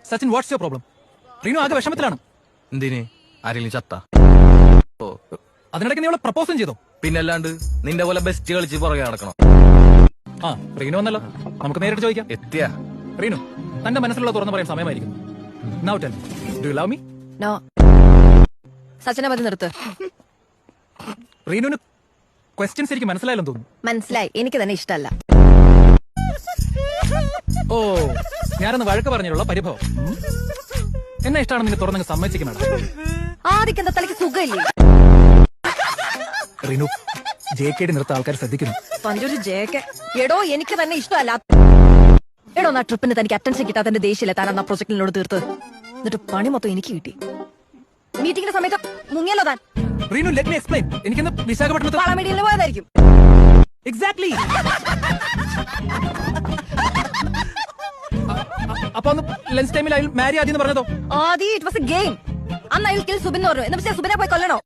Sachin what's your problem? Reenu ആകെ വിഷമത്തിലാണ്. എന്തിന്? ആരെങ്കിലും ചത്ത? ഓ, അതിനിടയ്ക്ക് നീ അവളെ പ്രപ്പോസും ചെയ്തോ? പിന്നല്ലാണ്ട് നിന്റെ പോലെ ബെസ്റ്റ് കളിച്ച് പുറകെ നടക്കണം. ആ, റീനു വന്നല്ലോ, നമുക്ക് നേരിട്ട് ചോദിക്കാം. എത്തിയ റീനു, തന്റെ മനസ്സിലുള്ള തുറന്നു പറയാൻ സമയമായിരിക്കും. Now tell me, do you love me? No. സച്ചിനെ മതി നിർത്ത്. റീനുവിന് ക്വസ്റ്റ്യൻസ് എനിക്ക് മനസ്സിലായില്ലെന്ന് തോന്നുന്നു. മനസ്സിലായി, എനിക്ക് തന്നെ ഇഷ്ടമല്ല. ഓ, ഞാനൊന്ന് വഴക്ക് പറഞ്ഞിട്ടുള്ള പരിഭവം. എന്നെ ഇഷ്ടമാണ് നിന്നെ തുറന്നങ്ങ് സമ്മതിച്ചിരിക്കും മാഡം. ആദ്യം എന്താ തലയ്ക്ക് സുഖമില്ലേ? റീനു, JKD നിർത്ത ആൾക്കാർ ശ്രദ്ധിക്കുന്നു. പണ്ടൊരു ജേക്ക്. എടോ, എനിക്ക് തന്നെ ഇഷ്ടമല്ല. എടോ, ആ ട്രിപ്പിന് തനിക്ക് അറ്റൻഷൻ കിട്ടാത്തതിന്റെ ദേഷ്യമില്ല താൻ ആ പ്രൊജക്ടിനോട് തീർത്ത്. എന്നിട്ട് പണി മൊത്തം എനിക്ക് കിട്ടി. മീറ്റിംഗിന്റെ സമയത്ത് മുങ്ങിയല്ലോ താൻ. Reenu, let me explain. എനിക്കിന്ന് വിശാഖപട്ടണത്ത് പാളമേടിയിൽ പോയതായിരിക്കും. എക്സാക്ട്ലി. അപ്പൊ അന്ന് ലഞ്ച് ടൈമിൽ അയാൾ മാരി ആദ്യം പറഞ്ഞതോ? ആദ്യം ഇറ്റ് വാസ് എ ഗെയിം. അന്ന് അയാൾ കിൽ സുബിൻ എന്ന് പറഞ്ഞു. എന്ന് വെച്ചാൽ സുബിനെ പോയി കൊല്ലണോ?